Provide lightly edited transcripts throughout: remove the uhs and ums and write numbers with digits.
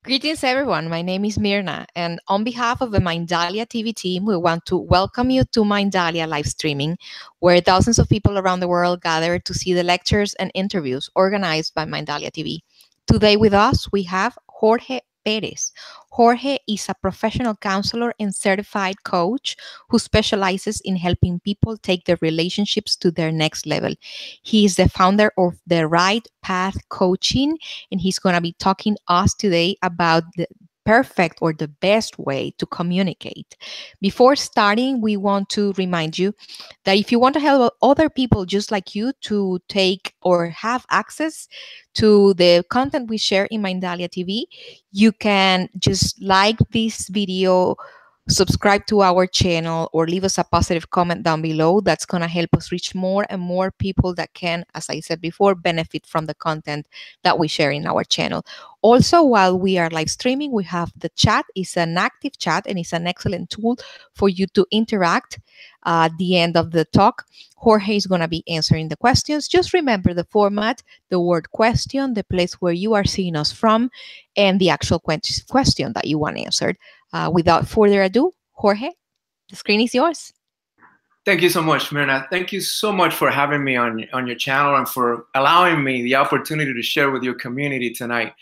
Greetings, everyone. My name is Mirna, and on behalf of the Mindalia TV team, we want to welcome you to Mindalia live streaming, where thousands of people around the world gather to see the lectures and interviews organized by Mindalia TV. Today with us, we have Jorge Perez. Jorge is a professional counselor and certified coach who specializes in helping people take their relationships to their next level. He is the founder of the Right Path Coaching, and he's going to be talking us today about the perfect or the best way to communicate. Before starting, we want to remind you that if you want to help other people just like you to take or have access to the content we share in Mindalia TV, you can just like this video, subscribe to our channel, or leave us a positive comment down below. That's going to help us reach more and more people that can, as I said before, benefit from the content that we share in our channel. Also, while we are live streaming, we have the chat. It's an active chat and it's an excellent tool for you to interact. At the end of the talk, Jorge is going to be answering the questions. Just remember the format, the word question, the place where you are seeing us from, and the actual question that you want answered. Without further ado, Jorge, the screen is yours. Thank you so much, Mirna. Thank you so much for having me on your channel and for allowing me the opportunity to share with your community tonight.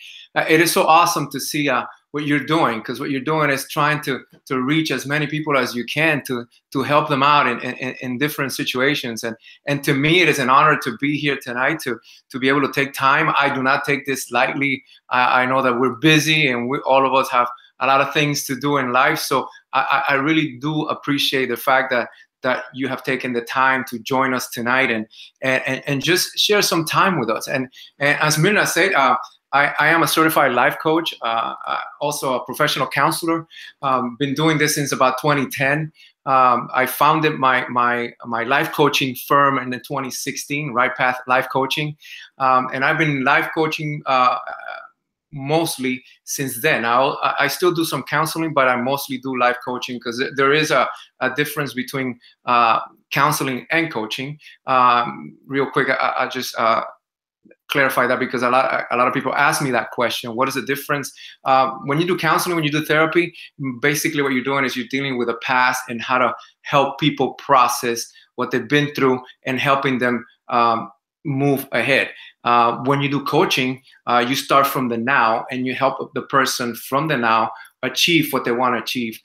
It is so awesome to see what you're doing, because what you're doing is trying to reach as many people as you can to help them out in different situations. And to me, it is an honor to be here tonight to be able to take time. I do not take this lightly. I know that we're busy and all of us have a lot of things to do in life. So I really do appreciate the fact that you have taken the time to join us tonight and just share some time with us. And as Mirna said, I am a certified life coach, also a professional counselor. Been doing this since about 2010. I founded my life coaching firm in 2016, Right Path Life Coaching, and I've been life coaching mostly since then. I still do some counseling, but I mostly do life coaching because there is a difference between counseling and coaching. Real quick, I just clarify that because a lot of people ask me that question. What is the difference? When you do counseling, when you do therapy, basically what you're doing is you're dealing with the past and how to help people process what they've been through and helping them move ahead. When you do coaching, you start from the now and you help the person from the now achieve what they want to achieve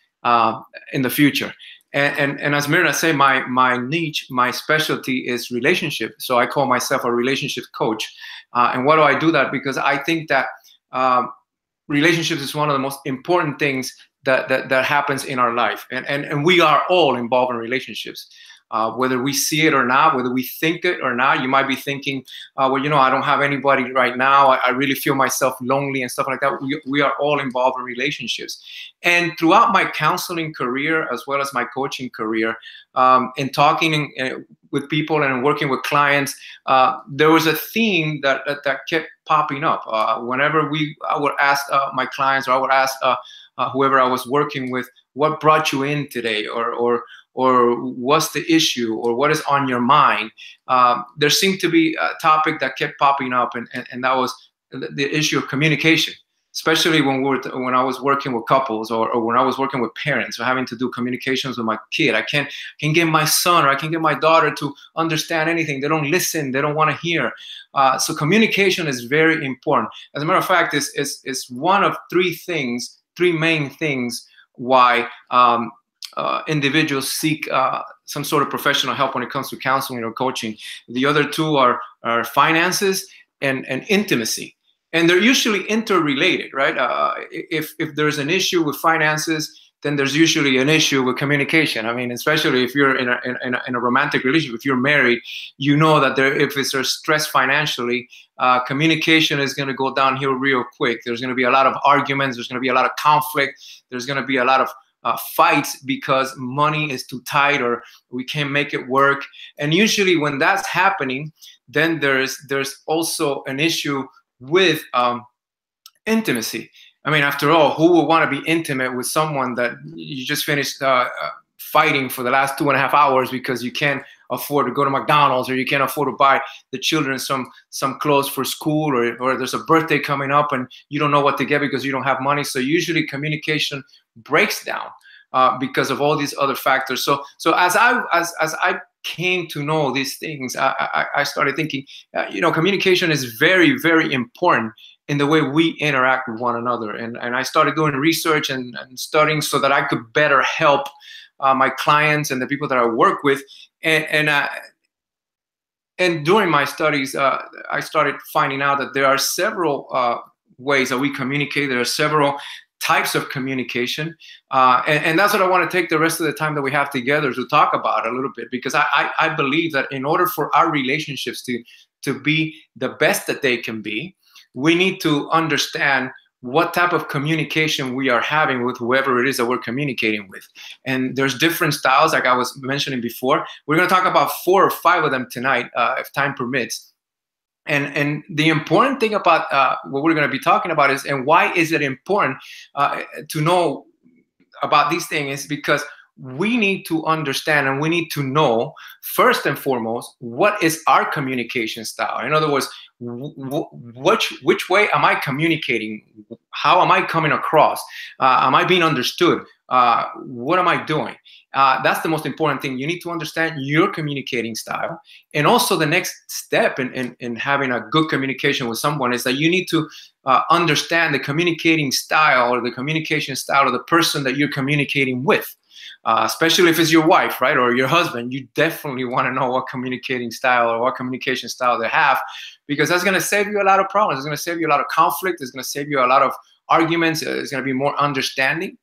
in the future. And as Mirna said, my niche, my specialty is relationship. So I call myself a relationship coach. And why do I do that? Because I think that relationships is one of the most important things that happens in our life. And we are all involved in relationships. Whether we see it or not, whether we think it or not. You might be thinking, well, I don't have anybody right now. I really feel myself lonely and stuff like that. We are all involved in relationships. And throughout my counseling career, as well as my coaching career, in talking with people and working with clients, there was a theme that kept popping up. Whenever I would ask my clients, or I would ask whoever I was working with, what brought you in today, or what's the issue, or what is on your mind? There seemed to be a topic that kept popping up, and that was the issue of communication, especially when I was working with couples, or when I was working with parents, or having to do communications with my kid. I can get my son or I can get my daughter to understand anything. They don't listen. They don't want to hear. So communication is very important. As a matter of fact, it's one of three main things why individuals seek some sort of professional help when it comes to counseling or coaching. The other two are finances and intimacy. And they're usually interrelated, right? If there's an issue with finances, then there's usually an issue with communication. I mean, especially if you're in a romantic relationship, if you're married, you know that if it's a stress financially, communication is going to go downhill real quick. There's going to be a lot of arguments. There's going to be a lot of conflict. There's going to be a lot of fights because money is too tight or we can't make it work. And usually when that's happening, then there's also an issue with intimacy. I mean, after all, who would want to be intimate with someone that you just finished fighting for the last 2.5 hours because you can't afford to go to McDonald's, or you can't afford to buy the children some clothes for school, or there's a birthday coming up and you don't know what to get because you don't have money. So usually communication breaks down because of all these other factors. So as I came to know these things, I started thinking, communication is very, very important in the way we interact with one another. And I started doing research and studying so that I could better help my clients and the people that I work with. And during my studies, I started finding out that there are several ways that we communicate. There are several types of communication. And that's what I want to take the rest of the time that we have together to talk about a little bit, because I believe that in order for our relationships to be the best that they can be, we need to understand what type of communication we are having with whoever it is that we're communicating with. And there's different styles, like I was mentioning before. We're going to talk about 4 or 5 of them tonight, if time permits. And the important thing about what we're going to be talking about is, and why is it important to know about these things, is because we need to understand and we need to know, first and foremost, what is our communication style. In other words, which way am I communicating? How am I coming across? Am I being understood? What am I doing? That's the most important thing. You need to understand your communicating style. And also the next step in having a good communication with someone is that you need to understand the communicating style, or the communication style of the person that you're communicating with. Especially if it's your wife, right, or your husband, you definitely want to know what communicating style or what communication style they have, because that's going to save you a lot of problems. It's going to save you a lot of conflict. It's going to save you a lot of arguments. It's going to be more understanding.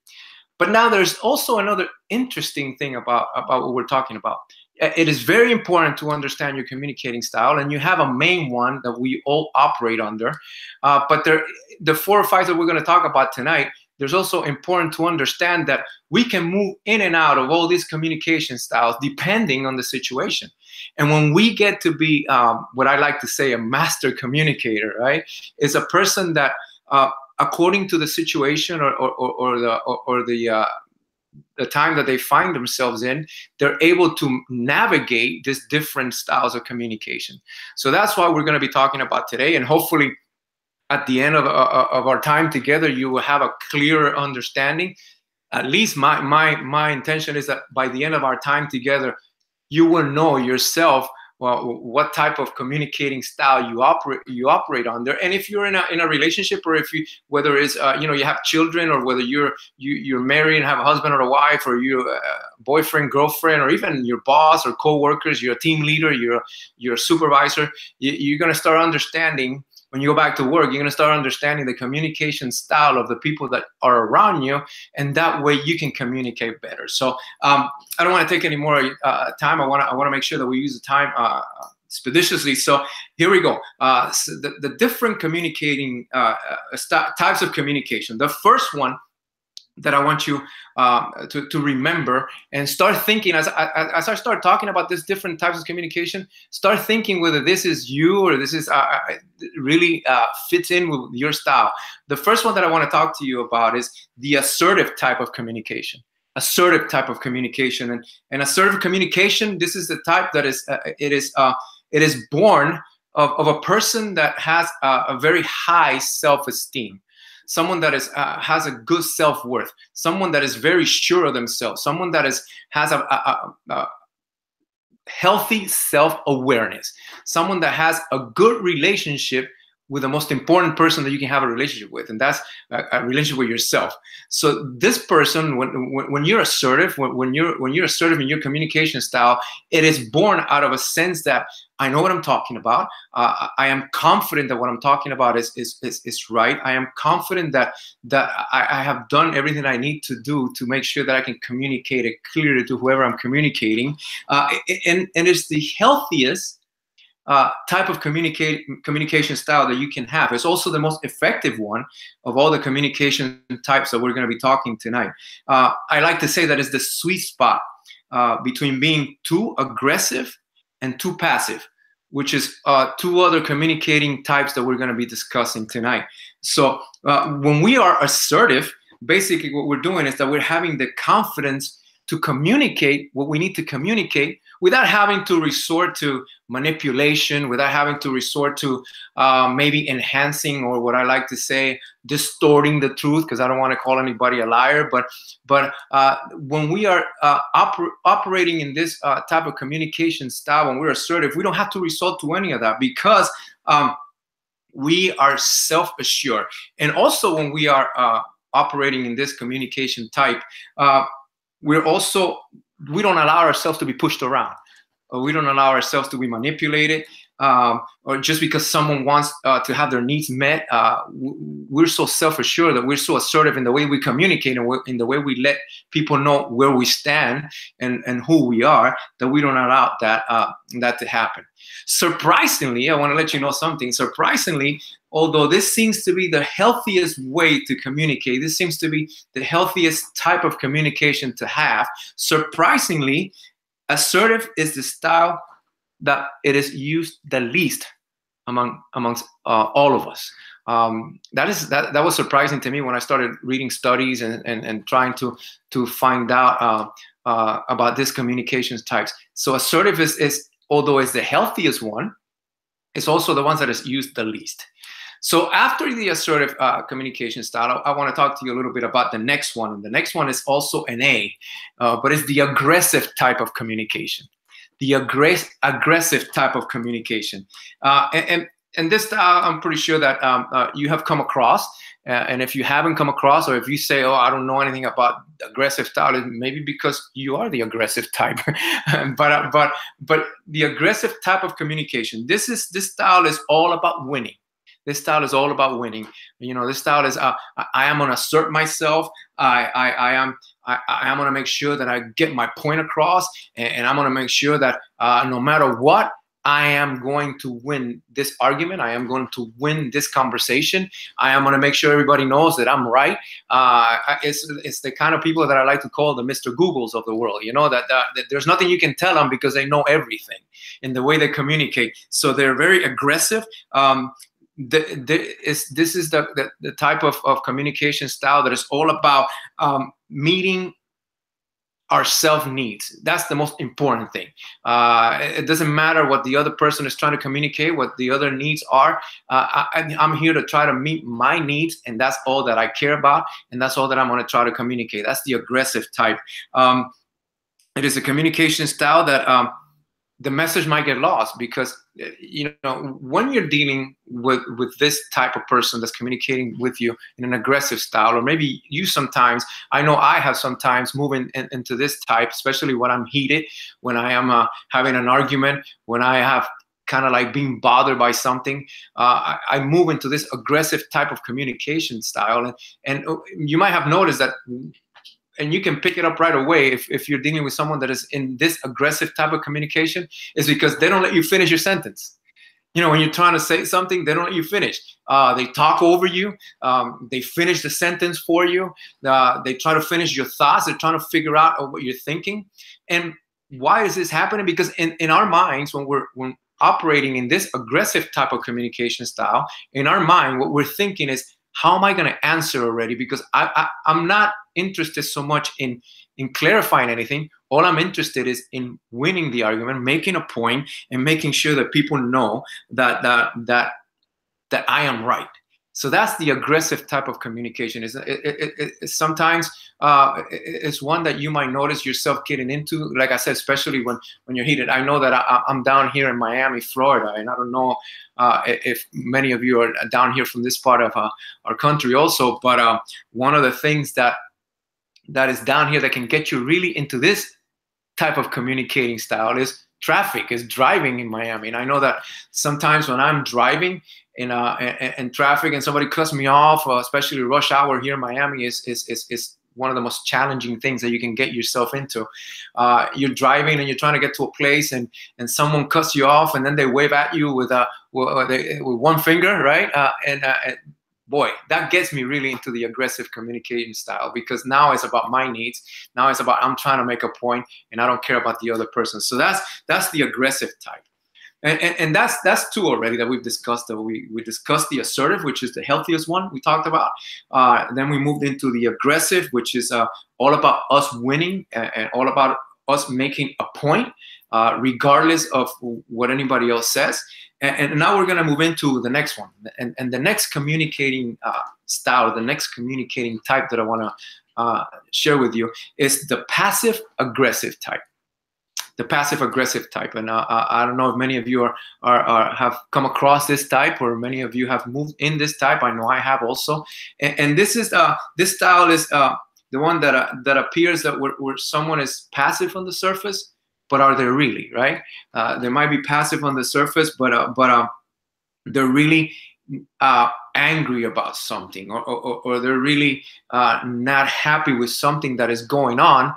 But now there's also another interesting thing about what we're talking about. It is very important to understand your communicating style, and you have a main one that we all operate under. But the 4 or 5 that we're going to talk about tonight, there's also important to understand that we can move in and out of all these communication styles depending on the situation. And when we get to be what I like to say, a master communicator, right, is a person that according to the situation or the time that they find themselves in, they're able to navigate these different styles of communication. So that's what we're going to be talking about today. And hopefully at the end of our time together, you will have a clearer understanding. At least my intention is that by the end of our time together, you will know yourself, well, what type of communicating style you operate under. And if you're in a relationship, or if whether it's you have children, or whether you're married and have a husband or a wife, or you're a boyfriend, girlfriend, or even your boss or co-workers, you're a team leader, you're a supervisor, you're going to start understanding. When you go back to work, you're going to start understanding the communication style of the people that are around you, and that way you can communicate better. So I don't want to take any more time. I want to make sure that we use the time expeditiously. So here we go. So the different communicating types of communication. The first one that I want you to remember and start thinking, as I start talking about these different types of communication, start thinking whether this is you or this is really fits in with your style. The first one that I want to talk to you about is the assertive type of communication. Assertive type of communication, and assertive communication. This is the type that is it is born of a person that has a very high self-esteem. Someone that has a good self-worth, someone that is very sure of themselves, someone that has a healthy self-awareness, someone that has a good relationship with the most important person that you can have a relationship with, and that's a relationship with yourself. So this person, when you're assertive, when you're assertive in your communication style, it is born out of a sense that I know what I'm talking about. I am confident that what I'm talking about is right. I am confident that I have done everything I need to do to make sure that I can communicate it clearly to whoever I'm communicating. And it's the healthiest type of communication style that you can have. It's also the most effective one of all the communication types that we're going to be talking tonight. I like to say that it's the sweet spot between being too aggressive and too passive, which is 2 other communicating types that we're going to be discussing tonight. So when we are assertive, basically what we're doing is that we're having the confidence to communicate what we need to communicate without having to resort to manipulation, without having to resort to maybe enhancing, or what I like to say, distorting the truth, because I don't want to call anybody a liar. But when we are operating in this type of communication style, when we're assertive, we don't have to resort to any of that, because we are self-assured. And also when we are operating in this communication type, we don't allow ourselves to be pushed around. We don't allow ourselves to be manipulated, or just because someone wants to have their needs met. We're so self-assured that we're so assertive in the way we communicate and in the way we let people know where we stand and who we are, that we don't allow that to happen. Surprisingly, I want to let you know something. Surprisingly, although this seems to be the healthiest way to communicate, this seems to be the healthiest type of communication to have, surprisingly, assertive is the style that it is used the least amongst all of us. That was surprising to me when I started reading studies and trying to find out about these communications types. So assertive is although it's the healthiest one, it's also the ones that is used the least. So after the assertive communication style, I want to talk to you a little bit about the next one. And the next one is also an A, but it's the aggressive type of communication. The aggressive type of communication. And this style, I'm pretty sure that you have come across. And if you haven't come across, or if you say, oh, I don't know anything about aggressive style, it maybe because you are the aggressive type. but the aggressive type of communication, this style is all about winning. This style is all about winning. You know, this style is I am going to assert myself. I am going to make sure that I get my point across, and I'm going to make sure that no matter what, I am going to win this argument. I am going to win this conversation. I am going to make sure everybody knows that I'm right. It's the kind of people that I like to call the Mr. Googles of the world. You know, that there's nothing you can tell them because they know everything in the way they communicate. So they're very aggressive. This is the type of communication style that is all about meeting our self needs. That's the most important thing. It doesn't matter what the other person is trying to communicate, what the other needs are. I'm here to try to meet my needs, and that's all that I care about, and that's all that I'm going to try to communicate. That's the aggressive type. It is a communication style that the message might get lost, because you know, when you're dealing with this type of person that's communicating with you in an aggressive style, or maybe you sometimes, I know I have sometimes moving into this type, especially when I'm heated, when I am having an argument, when I have kind of like being bothered by something, I move into this aggressive type of communication style. And you might have noticed that, and you can pick it up right away if you're dealing with someone that is in this aggressive type of communication, is because they don't let you finish your sentence. You know, when you're trying to say something, they don't let you finish. They talk over you. They finish the sentence for you. They try to finish your thoughts. They're trying to figure out what you're thinking. And why is this happening? Because in our minds, when we're operating in this aggressive type of communication style, in our mind, what we're thinking is, how am I going to answer already? Because I'm not interested so much in clarifying anything. All I'm interested is in winning the argument, making a point, and making sure that people know that I am right. So that's the aggressive type of communication. Sometimes it's one that you might notice yourself getting into. Like I said, especially when you're heated. I know that I'm down here in Miami, Florida, and I don't know if many of you are down here from this part of our country also. But one of the things that is down here that can get you really into this type of communicating style is traffic, is driving in Miami. And I know that sometimes when I'm driving in traffic and somebody cuts me off, especially rush hour here in Miami, is one of the most challenging things that you can get yourself into. You're driving and you're trying to get to a place, and someone cuts you off, and then they wave at you with one finger, right? Boy, that gets me really into the aggressive communication style, because now it's about my needs. Now it's about, I'm trying to make a point, and I don't care about the other person. So that's the aggressive type. And that's two already that we've discussed. That we discussed the assertive, which is the healthiest one we talked about. Then we moved into the aggressive, which is all about us winning and all about us making a point, regardless of what anybody else says. And now we're going to move into the next one, and the next communicating style, the next communicating type that I want to share with you is the passive aggressive type. The passive aggressive type, and I don't know if many of you are have come across this type, or many of you have moved in this type. I know I have also, and this is this style is the one that appears that where someone is passive on the surface, but are they really, right? They might be passive on the surface, but they're really angry about something, or they're really not happy with something that is going on,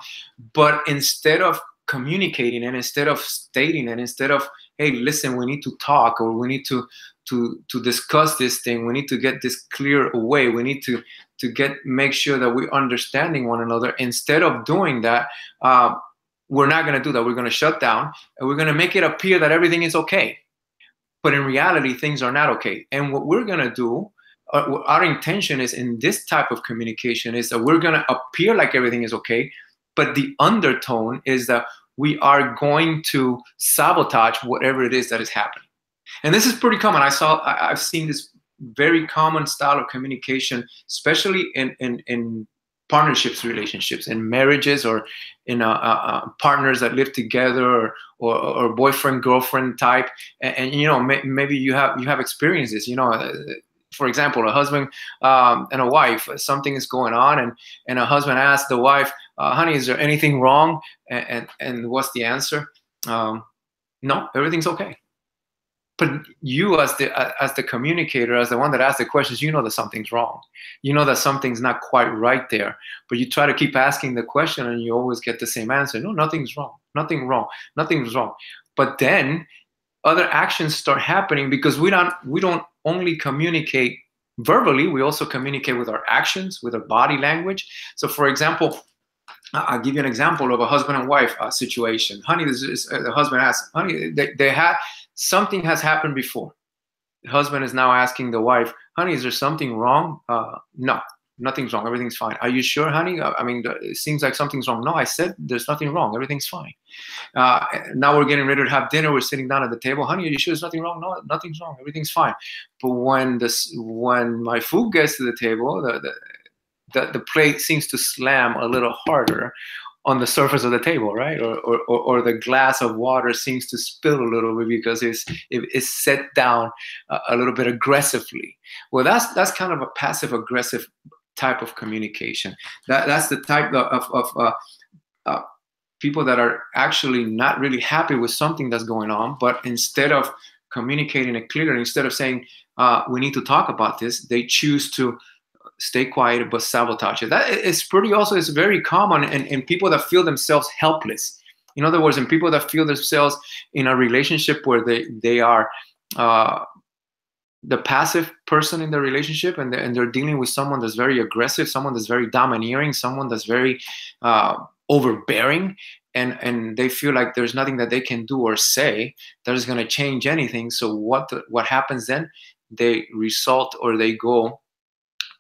but instead of communicating and instead of stating and instead of, hey, listen, we need to talk, or we need to discuss this thing, we need to get this clear away, we need to make sure that we're understanding one another. Instead of doing that, we're not going to do that. We're going to shut down and we're going to make it appear that everything is okay, but in reality things are not okay. And what we're going to do, our intention is in this type of communication, is that we're going to appear like everything is okay, but the undertone is that we are going to sabotage whatever it is that is happening. And this is pretty common. I've seen this very common style of communication, especially in partnerships, relationships, in marriages, or in partners that live together, or boyfriend girlfriend type. And you know, maybe you have experiences. You know, for example, a husband and a wife, something is going on, and a husband asks the wife, honey, is there anything wrong? And what's the answer? No, everything's okay. But you, as the communicator, as the one that asks the questions, you know that something's wrong. You know that something's not quite right there. But you try to keep asking the question, and you always get the same answer. No, nothing's wrong. Nothing wrong. Nothing's wrong. But then other actions start happening, because we don't only communicate verbally, we also communicate with our actions, with our body language. So for example, I'll give you an example of a husband and wife situation. Honey, the husband asks, honey, they had something has happened before. The husband is now asking the wife, honey, is there something wrong? No, nothing's wrong. Everything's fine. Are you sure, honey? I mean, it seems like something's wrong. No, I said there's nothing wrong. Everything's fine. Now we're getting ready to have dinner. We're sitting down at the table. Honey, are you sure there's nothing wrong? No, nothing's wrong. Everything's fine. But when my food gets to the table, the plate seems to slam a little harder on the surface of the table, right? Or the glass of water seems to spill a little bit because it's set down a little bit aggressively. Well, that's kind of a passive aggressive type of communication. That's the type of people that are actually not really happy with something that's going on, but instead of communicating it clearly, instead of saying, we need to talk about this, they choose to stay quiet but sabotage it. That is it's very common in people that feel themselves helpless. In other words, in people that feel themselves in a relationship where they are the passive person in the relationship, and they're dealing with someone that's very aggressive, someone that's very domineering, someone that's very overbearing, and they feel like there's nothing that they can do or say that is going to change anything. So what happens then? They result, or they go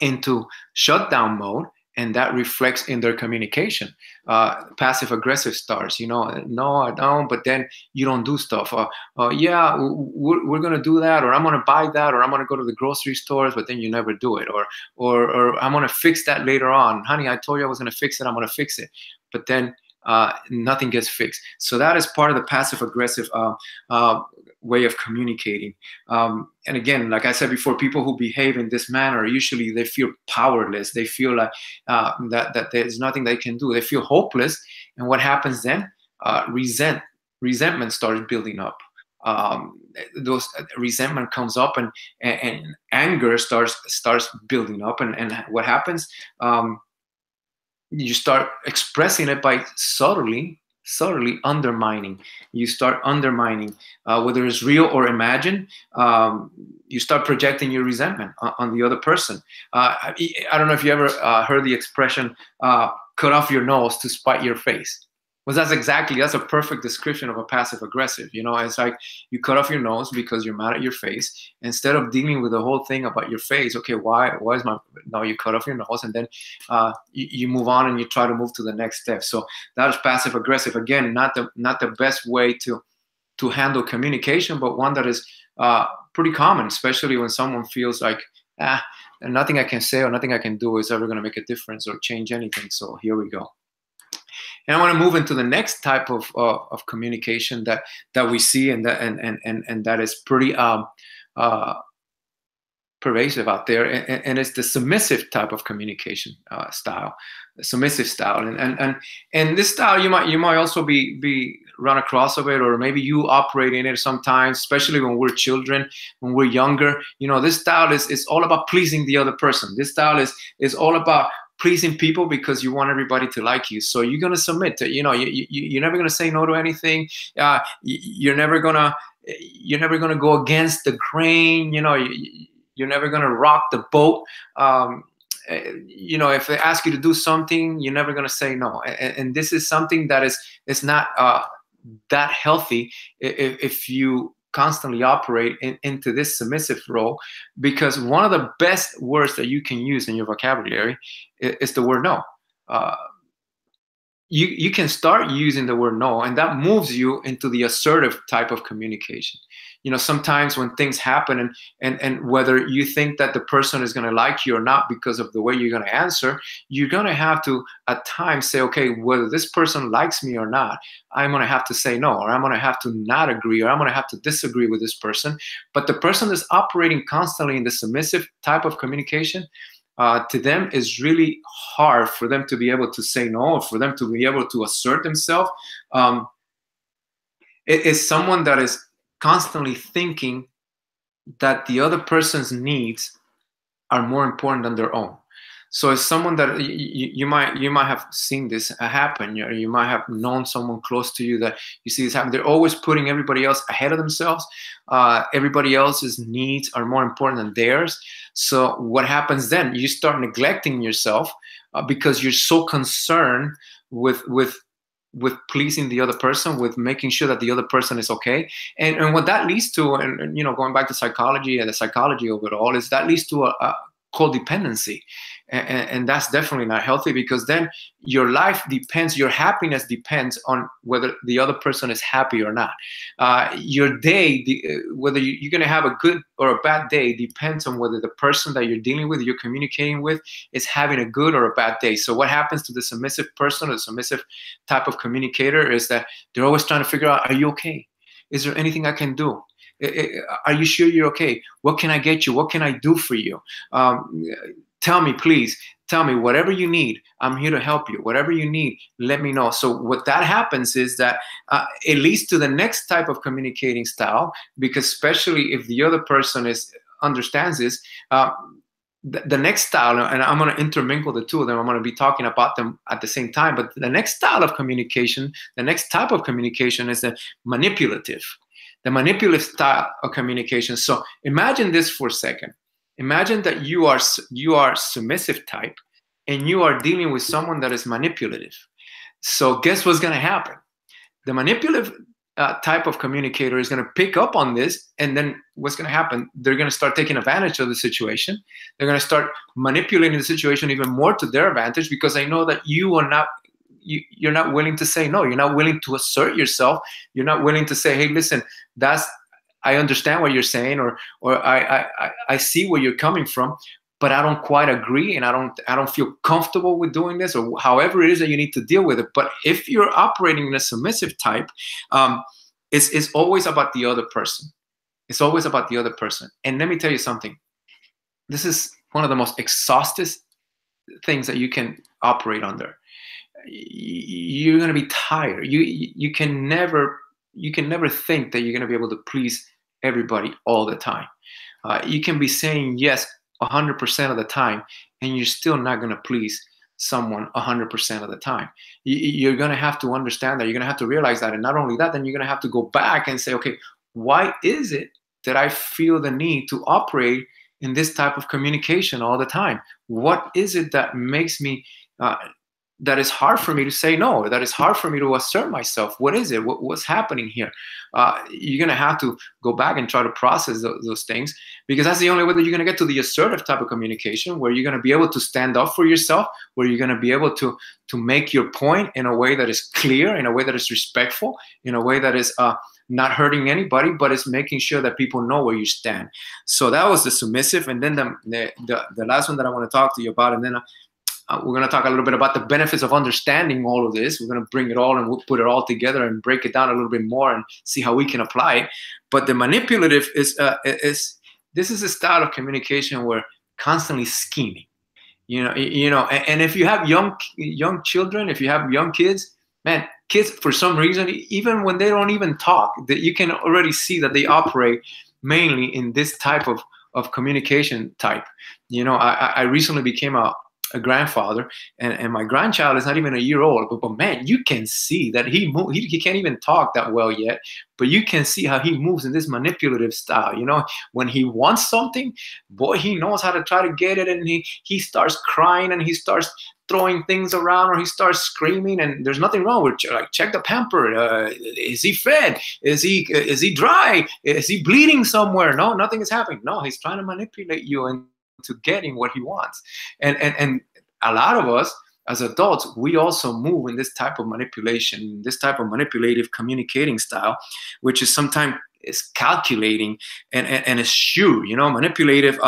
into shutdown mode, and that reflects in their communication. Passive aggressive starts, no, I don't, but then you don't do stuff. Yeah, we're going to do that, or I'm going to buy that, or I'm going to go to the grocery stores, but then you never do it. Or I'm going to fix that later on. Honey, I told you I was going to fix it. I'm going to fix it. But then nothing gets fixed. So that is part of the passive aggressive way of communicating. And again, like I said before, people who behave in this manner, usually they feel powerless. They feel like that there's nothing they can do. They feel hopeless. And what happens then? Resentment starts building up. Those resentment comes up, and anger starts building up. And what happens? You start expressing it by subtly undermining. You start undermining, whether it's real or imagined. You start projecting your resentment on the other person. I don't know if you ever heard the expression, cut off your nose to spite your face. Well, that's a perfect description of a passive aggressive. It's like you cut off your nose because you're mad at your face. Instead of dealing with the whole thing about your face, okay, why is my no? You cut off your nose, and then you move on and you try to move to the next step. So that is passive aggressive. Again, not the best way to handle communication, but one that is pretty common, especially when someone feels like nothing I can say or nothing I can do is ever going to make a difference or change anything. So here we go. And I want to move into the next type of communication that we see, and that is pretty pervasive out there, and it's the submissive type of communication style, the submissive style, and this style you might also be run across of it, or maybe you operate in it sometimes, especially when we're children, when we're younger. This style is all about pleasing the other person. This style is all about pleasing people because you want everybody to like you. So you're gonna submit to, you're never gonna say no to anything. You're never gonna go against the grain. You're never gonna rock the boat. If they ask you to do something, you're never gonna say no. And this is something that is not that healthy if you constantly operate into this submissive role, because one of the best words that you can use in your vocabulary is the word no. You can start using the word no, and that moves you into the assertive type of communication. Sometimes when things happen, and whether you think that the person is going to like you or not because of the way you're going to answer, you're going to have to at times say, okay, whether this person likes me or not, I'm going to have to say no, or I'm going to have to not agree, or I'm going to have to disagree with this person. But the person that's operating constantly in the submissive type of communication, to them is really hard for them to be able to say no, or for them to be able to assert themselves. It is someone that is constantly thinking that the other person's needs are more important than their own. So it's someone that you might have seen this happen. You might have known someone close to you that you see this happen. They're always putting everybody else ahead of themselves. Everybody else's needs are more important than theirs. So what happens then? You start neglecting yourself because you're so concerned with pleasing the other person, with making sure that the other person is okay. And what that leads to, and going back to psychology and the psychology of it all, is that leads to a codependency. And that's definitely not healthy, because then your life depends, your happiness depends on whether the other person is happy or not. Your day, whether you're going to have a good or a bad day, depends on whether the person that you're dealing with, you're communicating with, is having a good or a bad day. So what happens to the submissive person, or the submissive type of communicator, is that they're always trying to figure out, are you okay? Is there anything I can do? Are you sure you're okay? What can I get you? What can I do for you? Tell me, please. Tell me whatever you need. I'm here to help you. Whatever you need, let me know. So what that happens is that it leads to the next type of communicating style, because especially if the other person understands this, the next style, and I'm going to intermingle the two of them. I'm going to be talking about them at the same time. But the next style of communication, the next type of communication, is the manipulative. The manipulative style of communication. So imagine this for a second. Imagine that you are submissive type, and you are dealing with someone that is manipulative. So guess what's going to happen? The manipulative type of communicator is going to pick up on this, and then what's going to happen? They're going to start taking advantage of the situation. They're going to start manipulating the situation even more to their advantage, because they know that you're not willing to say no. You're not willing to assert yourself. You're not willing to say, hey, listen, I understand what you're saying, or I see where you're coming from, but I don't quite agree, and I don't feel comfortable with doing this, or however it is that you need to deal with it. But if you're operating in a submissive type, it's always about the other person. It's always about the other person. And let me tell you something. This is one of the most exhausting things that you can operate under. You're going to be tired. You can never think that you're going to be able to please everybody all the time. You can be saying yes 100% of the time, and you're still not going to please someone 100% of the time. You're going to have to understand that. You're going to have to realize that. And not only that, then you're going to have to go back and say, okay, why is it that I feel the need to operate in this type of communication all the time? What is it that makes me that is hard for me to say no, that is hard for me to assert myself. What is it? What's happening here? You're going to have to go back and try to process those things, because that's the only way that you're going to get to the assertive type of communication, where you're going to be able to stand up for yourself, where you're going to be able to make your point in a way that is clear, in a way that is respectful, in a way that is not hurting anybody, but it's making sure that people know where you stand. So that was the submissive. And then the last one that I want to talk to you about, and then we're going to talk a little bit about the benefits of understanding all of this. We're going to bring it all and we'll put it all together and break it down a little bit more and see how we can apply it. But the manipulative is this is a style of communication where constantly scheming. And if you have young children, if you have young kids, man, kids for some reason, even when they don't even talk, that you can already see that they operate mainly in this type of communication type. I recently became a grandfather, and my grandchild is not even a year old, but man, you can see that he can't even talk that well yet, but you can see how he moves in this manipulative style. When he wants something, boy, he knows how to try to get it, and he starts crying, and he starts throwing things around, or he starts screaming, and there's nothing wrong with, like, check the pamper. Is he fed? Is he dry? Is he bleeding somewhere? No, nothing is happening. No, he's trying to manipulate you into getting what he wants. And a lot of us as adults, we also move in this type of manipulation, this type of manipulative communicating style, which is sometimes is calculating and eschew. Manipulative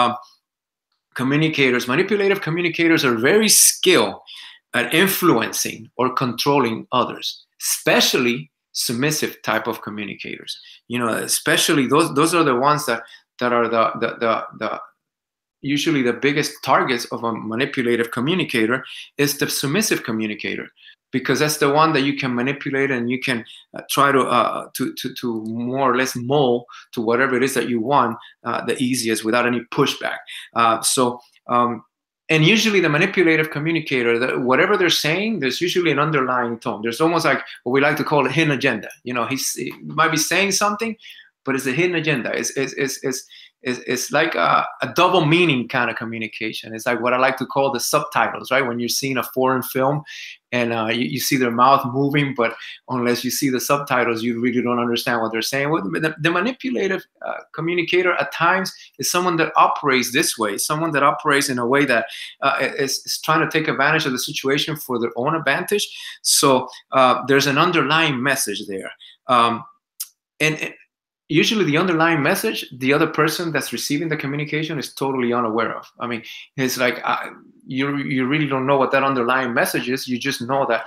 communicators are very skilled at influencing or controlling others, especially submissive type of communicators. Especially those are the ones that are the usually the biggest targets of a manipulative communicator is the submissive communicator, because that's the one that you can manipulate and you can try to more or less mold to whatever it is that you want the easiest without any pushback. And usually the manipulative communicator, whatever they're saying, there's usually an underlying tone. There's almost like what we like to call a hidden agenda. He might be saying something, but it's a hidden agenda. It's like a double meaning kind of communication. It's like what I like to call the subtitles, right? When you're seeing a foreign film and you see their mouth moving, but unless you see the subtitles, you really don't understand what they're saying. The manipulative communicator at times is someone that operates this way, someone that operates in a way that is trying to take advantage of the situation for their own advantage. So there's an underlying message there. And usually the underlying message, the other person that's receiving the communication is totally unaware of. I mean, it's like you really don't know what that underlying message is. You just know that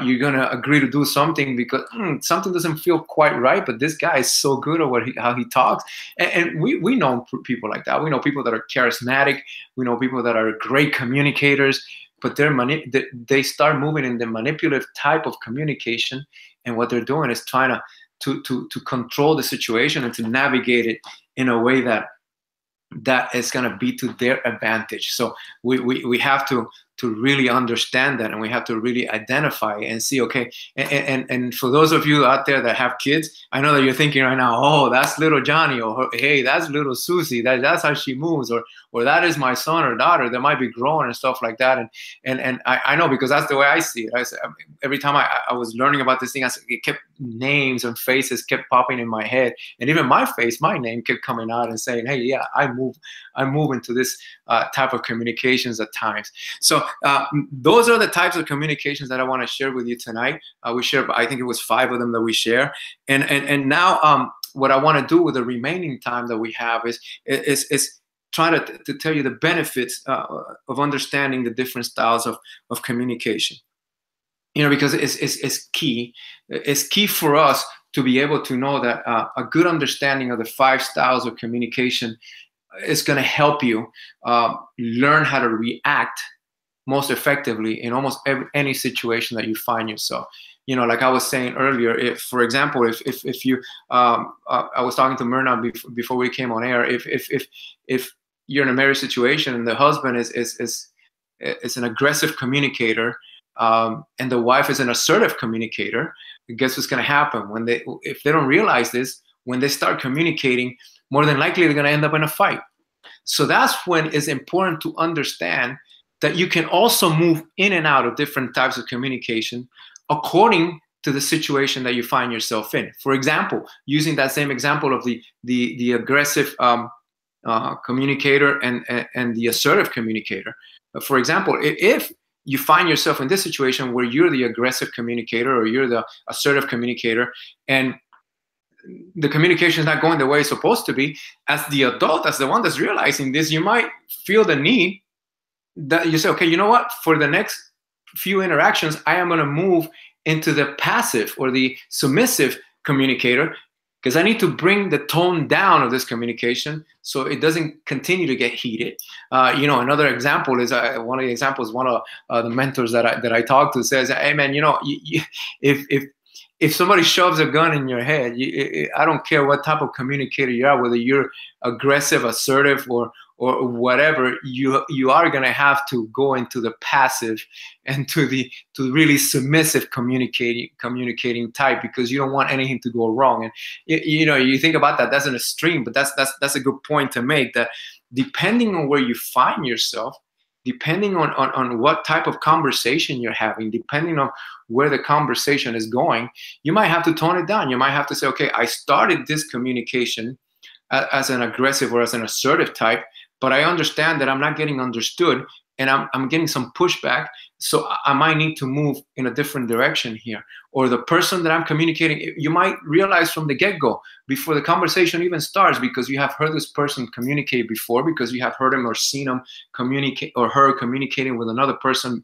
you're going to agree to do something because something doesn't feel quite right, but this guy is so good at how he talks. And we know people like that. We know people that are charismatic. We know people that are great communicators, but they start moving in the manipulative type of communication. And what they're doing is trying to control the situation and to navigate it in a way that is going to be to their advantage. So we have to really understand that, and we have to really identify and see, okay, and for those of you out there that have kids, I know that you're thinking right now, oh, that's little Johnny, or hey, that's little Susie, that's how she moves, or that is my son or daughter that might be growing and stuff like that. And I know, because that's the way I see it. Every time I was learning about this thing, it kept names and faces kept popping in my head, and even my name kept coming out and saying, hey, yeah, I move into this type of communications at times. So those are the types of communications that I want to share with you tonight. We share, I think it was 5 of them that we share, and now what I want to do with the remaining time that we have is try to tell you the benefits of understanding the different styles of communication. Because it's key. It's key for us to be able to know that a good understanding of the 5 styles of communication is going to help you learn how to react most effectively in almost any situation that you find yourself. Like I was saying earlier, if, for example, if you, I was talking to Myrna before we came on air, if you're in a marriage situation and the husband is an aggressive communicator, and the wife is an assertive communicator, guess what's going to happen if they don't realize this? When they start communicating, more than likely they're going to end up in a fight. So that's when it's important to understand that you can also move in and out of different types of communication according to the situation that you find yourself in. For example, using that same example of the aggressive communicator and the assertive communicator. For example, if you find yourself in this situation where you're the aggressive communicator or you're the assertive communicator, and the communication is not going the way it's supposed to be, as the adult, as the one that's realizing this, you might feel the need that you say, okay, you know what? For the next few interactions, I am going to move into the passive or the submissive communicator, because I need to bring the tone down of this communication so it doesn't continue to get heated. Another example is one of the examples. One of the mentors that I talk to says, "Hey, man, if somebody shoves a gun in your head, I don't care what type of communicator you are, whether you're aggressive, assertive, or whatever, you are going to have to go into the passive and to really submissive communicating type, because you don't want anything to go wrong." And you think about that, that's an extreme, but that's a good point to make, that depending on where you find yourself, depending on what type of conversation you're having, depending on where the conversation is going, you might have to tone it down. You might have to say, okay, I started this communication as an aggressive or as an assertive type, but I understand that I'm not getting understood and I'm getting some pushback, so I might need to move in a different direction here. Or the person that I'm communicating, you might realize from the get-go, before the conversation even starts, because you have heard this person communicate before, because you have heard him or seen him communicate or her communicating with another person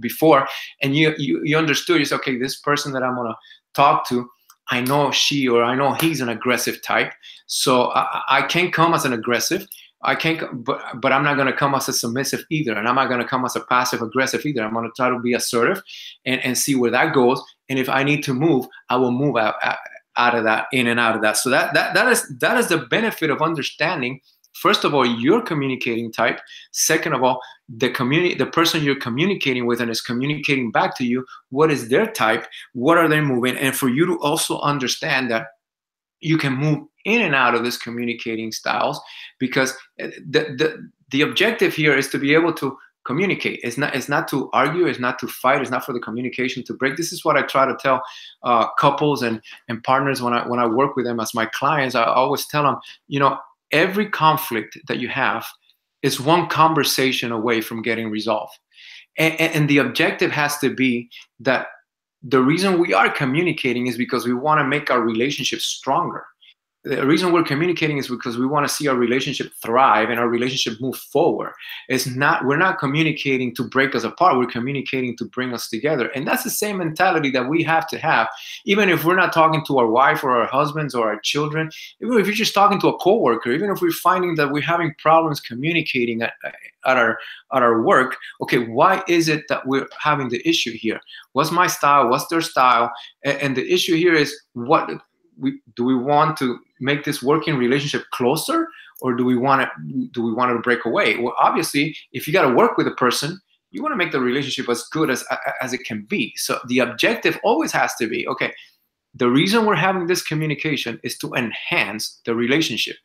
before, and you understood, you say, okay, this person that I'm going to talk to, I know she or I know he's an aggressive type, so I can't come as an aggressive. I can't, but I'm not going to come as a submissive either, and I'm not going to come as a passive aggressive either. I'm going to try to be assertive and see where that goes. And if I need to move, I will move out of that, in and out of that. So that is the benefit of understanding. First of all, your communicating type. Second of all, the person you're communicating with and is communicating back to you, what is their type? What are they moving? And for you to also understand that you can move in and out of this communicating styles, because the objective here is to be able to communicate. It's not to argue. It's not to fight. It's not for the communication to break. This is what I try to tell couples and partners when I work with them as my clients. I always tell them, every conflict that you have is one conversation away from getting resolved, and the objective has to be that the reason we are communicating is because we want to make our relationship stronger. The reason we're communicating is because we want to see our relationship thrive and our relationship move forward. We're not communicating to break us apart. We're communicating to bring us together. And that's the same mentality that we have to have, even if we're not talking to our wife or our husbands or our children, even if you're just talking to a coworker, even if we're finding that we're having problems communicating at our work. Okay, why is it that we're having the issue here? What's my style? What's their style? And the issue here is, do we want to make this working relationship closer, or do we want to break away? Well, obviously, if you got to work with a person, you want to make the relationship as good as it can be. So the objective always has to be, okay, the reason we're having this communication is to enhance the relationship,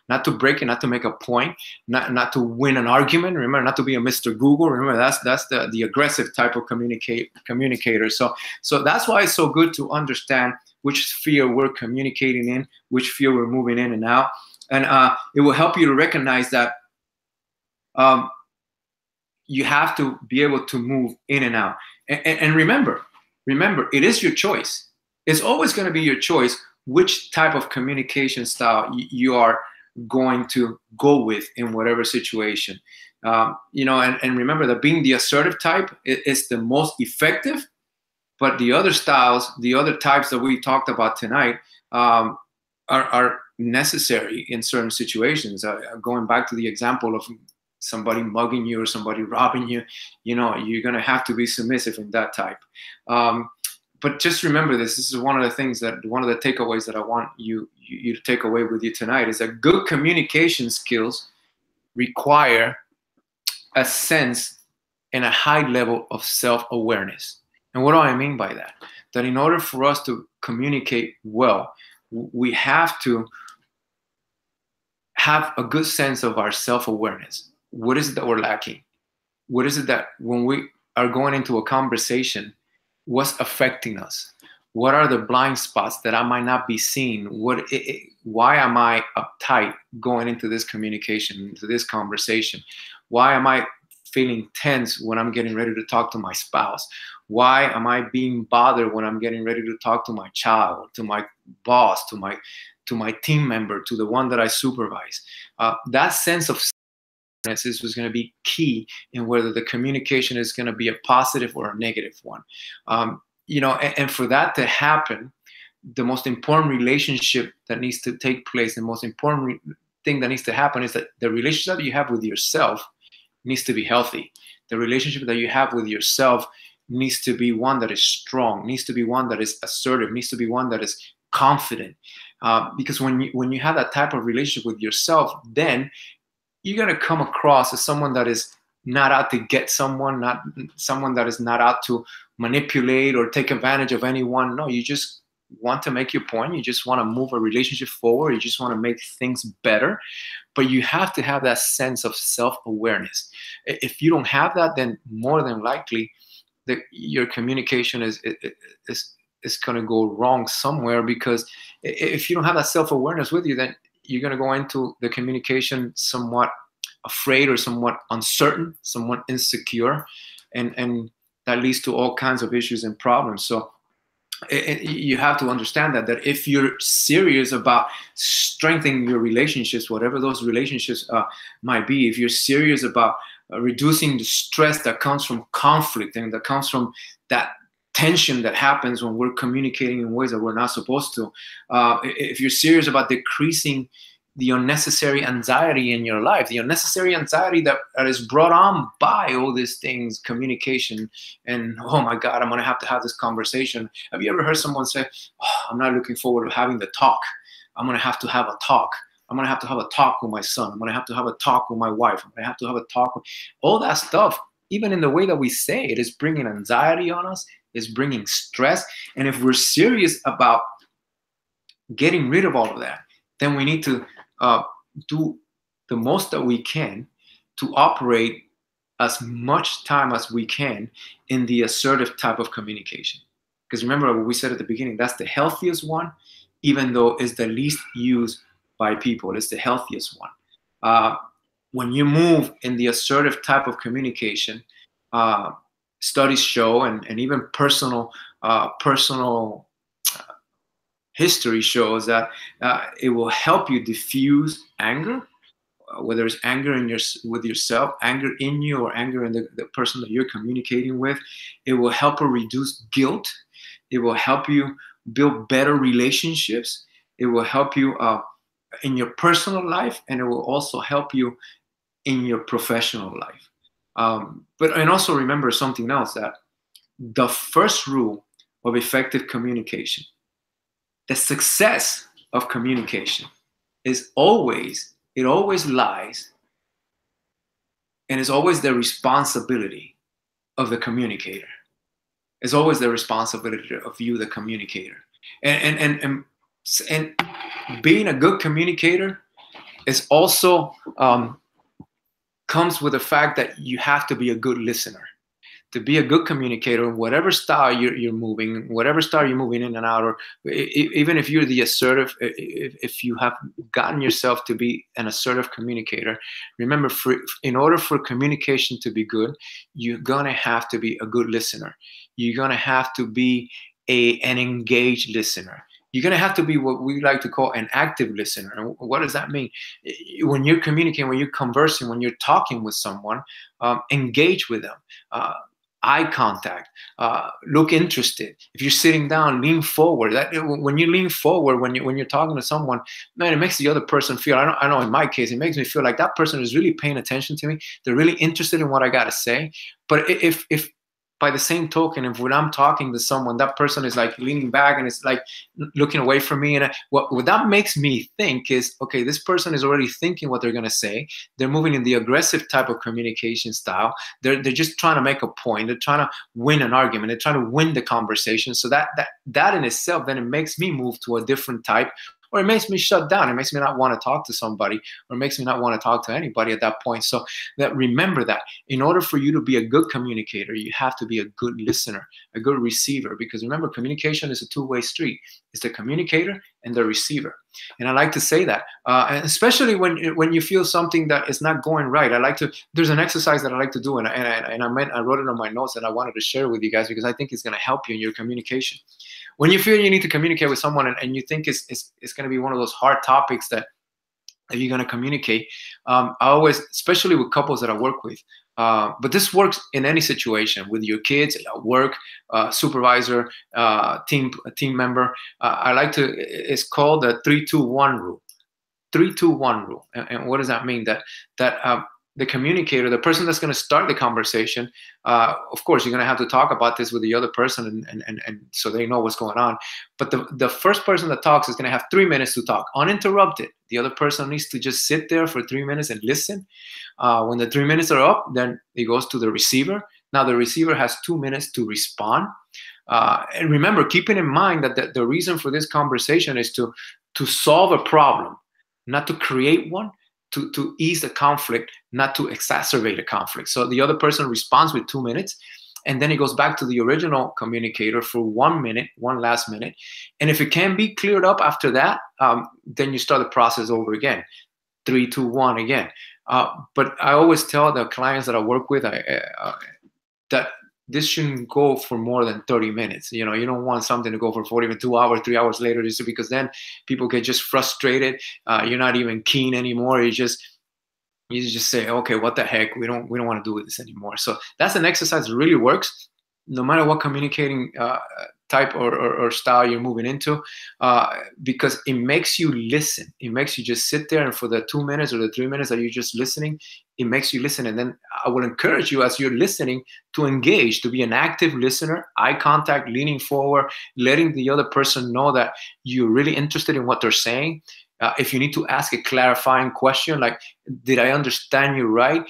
not to break it, not to make a point, not to win an argument. Remember, not to be a Mr. Google. Remember, that's the aggressive type of communicator. So that's why it's so good to understand which sphere we're communicating in, which sphere we're moving in and out. And it will help you to recognize that you have to be able to move in and out. And remember, it is your choice. It's always going to be your choice which type of communication style you are going to go with in whatever situation. And remember that being the assertive type is the most effective. But the other styles, the other types that we talked about tonight, are necessary in certain situations. Going back to the example of somebody mugging you or somebody robbing you, you're going to have to be submissive in that type. But just remember this. This is one of the takeaways that I want you to take away with you tonight, is that good communication skills require a sense and a high level of self-awareness. And what do I mean by that? That in order for us to communicate well, we have to have a good sense of our self-awareness. What is it that we're lacking? What is it that when we are going into a conversation, what's affecting us? What are the blind spots that I might not be seeing? Why am I uptight going into this communication, into this conversation? Why am I feeling tense when I'm getting ready to talk to my spouse? Why am I being bothered when I'm getting ready to talk to my child, to my boss, to my team member, to the one that I supervise? That sense of this was going to be key in whether the communication is going to be a positive or a negative one. And for that to happen, the most important relationship that needs to take place, the most important thing that needs to happen is that the relationship that you have with yourself needs to be healthy. The relationship that you have with yourself needs to be one that is strong, needs to be one that is assertive, needs to be one that is confident. Because when you have that type of relationship with yourself, then you're going to come across as someone that is not out to get someone, not someone that is not out to manipulate or take advantage of anyone. No, you just want to make your point. You just want to move a relationship forward. You just want to make things better. But you have to have that sense of self-awareness. If you don't have that, then more than likely your communication is going to go wrong somewhere, because if you don't have that self-awareness with you, then you're going to go into the communication somewhat afraid or somewhat uncertain, somewhat insecure, and that leads to all kinds of issues and problems. So you have to understand that if you're serious about strengthening your relationships, whatever those relationships might be, if you're serious about reducing the stress that comes from conflict and that comes from that tension that happens when we're communicating in ways that we're not supposed to, if you're serious about decreasing the unnecessary anxiety in your life, the unnecessary anxiety that is brought on by all these things, communication, and oh my God, I'm going to have this conversation. Have you ever heard someone say, oh, I'm not looking forward to having the talk. I'm going to have a talk. I'm going to have a talk with my son. I'm going to have a talk with my wife. I'm going to have a talk with all that stuff. Even in the way that we say it is bringing anxiety on us, is bringing stress. And if we're serious about getting rid of all of that, then we need to do the most that we can to operate as much time as we can in the assertive type of communication. Because remember what we said at the beginning, that's the healthiest one, even though it's the least used by people. It's the healthiest one. When you move in the assertive type of communication, studies show, and even personal history shows that it will help you diffuse anger, whether it's anger with yourself, anger in you, or anger in the person that you're communicating with. It will help you reduce guilt. It will help you build better relationships. It will help you in your personal life, and it will also help you in your professional life. And also remember something else, that the first rule of effective communication, the success of communication, it always lies, and is always the responsibility of the communicator. It's always the responsibility of you, the communicator. And being a good communicator is also comes with the fact that you have to be a good listener. To be a good communicator, whatever style you're moving in and out, or even if you're the assertive, if you have gotten yourself to be an assertive communicator, remember, in order for communication to be good, you're gonna have to be a good listener. You're gonna have to be an engaged listener. You're going to have to be what we like to call an active listener. And what does that mean? When you're communicating, when you're conversing, when you're talking with someone, engage with them. Eye contact, look interested. If you're sitting down, lean forward. When you lean forward, when you're talking to someone, man, it makes the other person feel, I know in my case, it makes me feel like that person is really paying attention to me. They're really interested in what I got to say. But if by the same token, if when I'm talking to someone, that person is like leaning back and it's like looking away from me, and what that makes me think is, okay, this person is already thinking what they're going to say. They're moving in the aggressive type of communication style. They're just trying to make a point. They're trying to win an argument. They're trying to win the conversation. So that in itself, then it makes me move to a different type or it makes me shut down. It makes me not want to talk to somebody, or it makes me not want to talk to anybody at that point. So that remember that in order for you to be a good communicator, you have to be a good listener, a good receiver, because remember, communication is a two-way street. It's the communicator and the receiver. And I like to say that, and especially when you feel something that is not going right. There's an exercise that I like to do, and I wrote it on my notes, and I wanted to share with you guys because I think it's going to help you in your communication. When you feel you need to communicate with someone, and you think it's going to be one of those hard topics that you're going to communicate, I always, especially with couples that I work with, but this works in any situation, with your kids, at work, supervisor, team member. I like to. It's called the 3-2-1 rule. 3-2-1 rule. And what does that mean? That the communicator, the person that's going to start the conversation, of course, you're going to have to talk about this with the other person, and so they know what's going on. But the first person that talks is going to have 3 minutes to talk, uninterrupted. The other person needs to just sit there for 3 minutes and listen. When the 3 minutes are up, then it goes to the receiver. Now the receiver has 2 minutes to respond. And remember, keeping in mind that the reason for this conversation is to solve a problem, not to create one, to ease the conflict, not to exacerbate a conflict. So the other person responds with 2 minutes, and then it goes back to the original communicator for 1 minute, one last minute. And if it can be cleared up after that, then you start the process over again, 3-2-1 again. But I always tell the clients that I work with that this shouldn't go for more than 30 minutes. You don't want something to go for 40 minutes, 2 hours, 3 hours later, just because then people get just frustrated. You're not even keen anymore. You just say, okay, what the heck? We don't want to do this anymore. So that's an exercise that really works, no matter what communicating type or style you're moving into, because it makes you listen. It makes you just sit there, and for the 2 minutes or the 3 minutes that you're just listening, it makes you listen. And then I would encourage you, as you're listening, to engage, to be an active listener, eye contact, leaning forward, letting the other person know that you're really interested in what they're saying. If you need to ask a clarifying question, like, did I understand you right?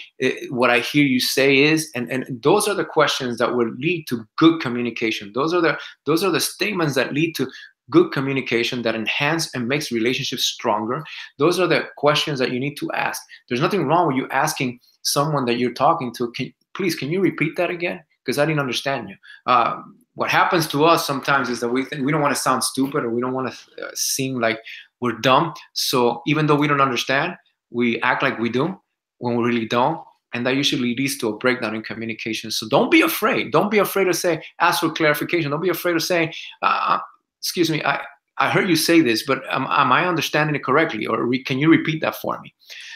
What I hear you say is, and those are the questions that will lead to good communication. Those are the statements that lead to good communication, that enhance and makes relationships stronger. Those are the questions that you need to ask. There's nothing wrong with you asking someone that you're talking to, can you repeat that again? Because I didn't understand you. What happens to us sometimes is that we don't want to sound stupid, or we don't want to seem like we're dumb. So even though we don't understand, we act like we do when we really don't. And that usually leads to a breakdown in communication. So don't be afraid. Don't be afraid to ask for clarification. Don't be afraid to say, excuse me, I heard you say this, but am I understanding it correctly? Or can you repeat that for me?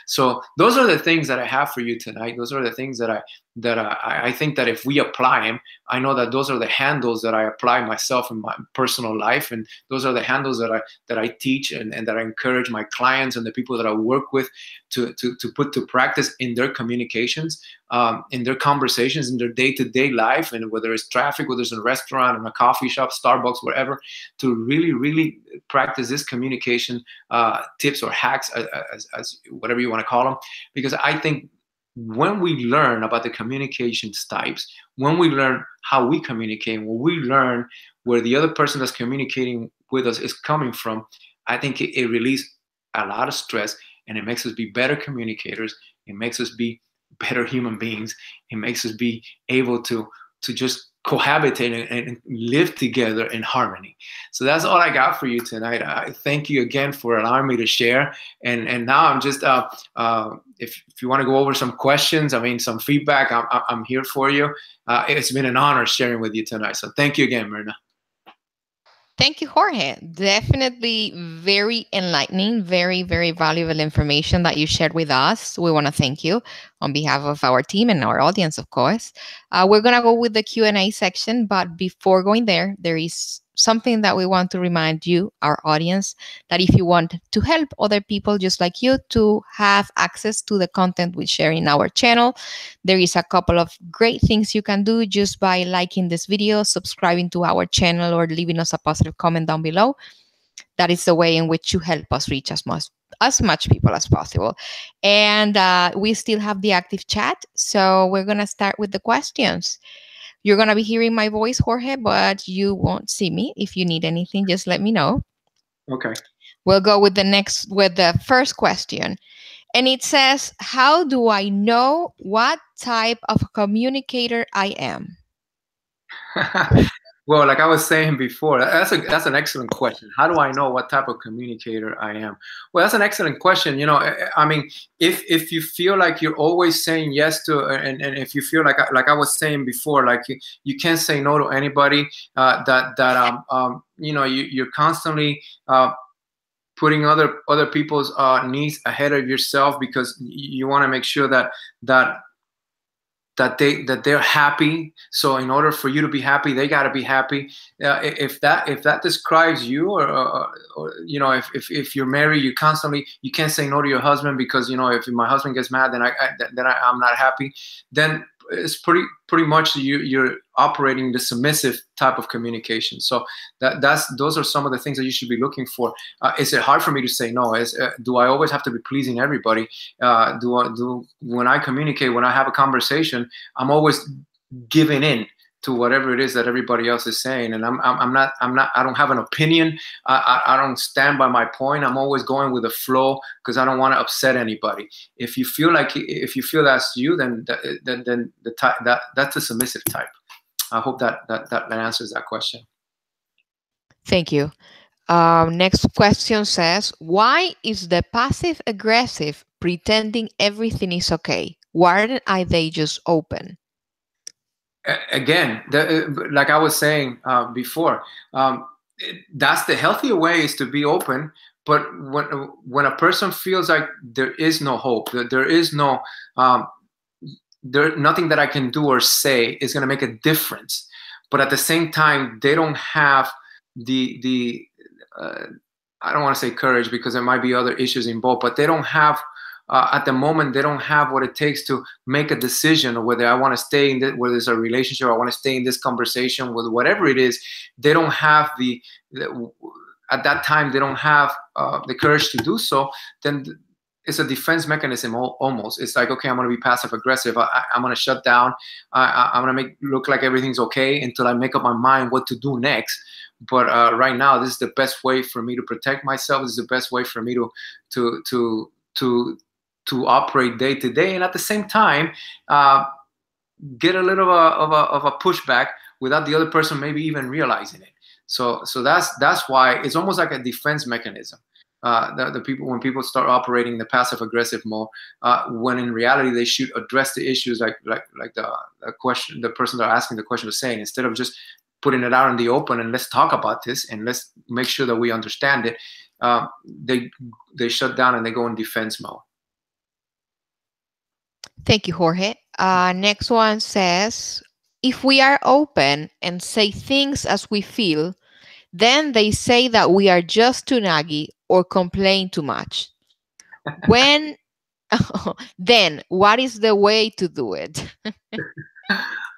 So those are the things that I have for you tonight. Those are the things that I think that if we apply them, I know that those are the handles that I apply myself in my personal life, and those are the handles that I teach and that I encourage my clients and the people that I work with to put to practice in their communications, in their conversations, in their day-to-day life, and whether it's traffic, whether it's in a restaurant, in a coffee shop, Starbucks, wherever, to really, really practice this communication tips or hacks, as whatever you want to call them, because I think when we learn about the communication types, when we learn how we communicate, when we learn where the other person that's communicating with us is coming from, I think it releases a lot of stress, and it makes us be better communicators. It makes us be better human beings. It makes us be able to just cohabitate and live together in harmony. So that's all I got for you tonight. I thank you again for allowing me to share. And now I'm just, if you want to go over some questions, some feedback, I'm here for you. It's been an honor sharing with you tonight. So thank you again, Myrna. Thank you, Jorge. Definitely very enlightening, very, very valuable information that you shared with us. We want to thank you on behalf of our team and our audience, of course. We're going to go with the Q&A section, but before going there, there is something that we want to remind you, our audience, that if you want to help other people just like you to have access to the content we share in our channel, there is a couple of great things you can do just by liking this video, subscribing to our channel, or leaving us a positive comment down below. That is the way in which you help us reach as much people as possible. And we still have the active chat, so we're going to start with the questions. You're going to be hearing my voice, Jorge, but you won't see me. If you need anything, just let me know. Okay. We'll go with the first question. And it says, how do I know what type of communicator I am? Well, like I was saying before, that's an excellent question. How do I know what type of communicator I am? Well, that's an excellent question. You know, I mean, if you feel like you're always saying yes to, and if you feel like I was saying before, like you can't say no to anybody, you know, you're constantly putting other people's needs ahead of yourself because you want to make sure that they're happy. So in order for you to be happy, they got to be happy. If that describes you, or you know, if you're married, you can't say no to your husband because, you know, if my husband gets mad, then I'm not happy. Then it's pretty much you're operating the submissive type of communication. So those are some of the things that you should be looking for. Is it hard for me to say no? Do I always have to be pleasing everybody? When I communicate, when I have a conversation, I'm always giving in to whatever it is that everybody else is saying, and I don't have an opinion. I don't stand by my point. I'm always going with the flow because I don't want to upset anybody. If you feel that's you, then that's a submissive type. I hope that answers that question. Thank you. Next question says, why is the passive aggressive pretending everything is okay? Why are they just open? Again, like I was saying before, that's the healthier way, is to be open. But when a person feels like there is no hope, that there is no nothing that I can do or say is going to make a difference, but at the same time they don't have the I don't want to say courage because there might be other issues involved, but they don't have at the moment, they don't have what it takes to make a decision of whether I want to stay in whether it's a relationship, or I want to stay in this conversation, with whatever it is. They don't have at that time, they don't have the courage to do so. Then it's a defense mechanism almost. It's like, okay, I'm going to be passive aggressive. I'm going to shut down. I'm going to make look like everything's okay until I make up my mind what to do next. But right now, this is the best way for me to protect myself. This is the best way for me to operate day to day, and at the same time, get a little of a pushback without the other person maybe even realizing it. So that's why it's almost like a defense mechanism. When people start operating the passive aggressive mode, when in reality they should address the issues like the person they're asking the question was saying, instead of just putting it out in the open and let's talk about this and let's make sure that we understand it. They shut down and they go in defense mode. Thank you, Jorge. Next one says, if we are open and say things as we feel, then they say that we are just too naggy or complain too much. When, then what is the way to do it?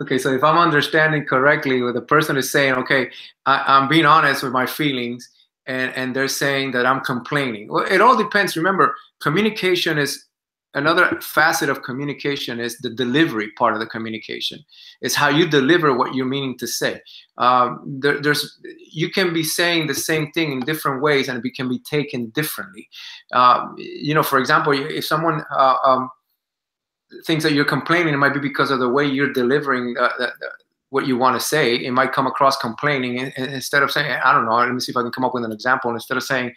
Okay, so if I'm understanding correctly, what the person is saying, okay, I'm being honest with my feelings, and they're saying that I'm complaining. Well, it all depends. Remember, communication is another facet of communication, is the delivery part of the communication. It's how you deliver what you're meaning to say. You can be saying the same thing in different ways, and it can be taken differently. You know, for example, if someone thinks that you're complaining, it might be because of the way you're delivering what you want to say. It might come across complaining, and instead of saying, I don't know, let me see if I can come up with an example. Instead of saying,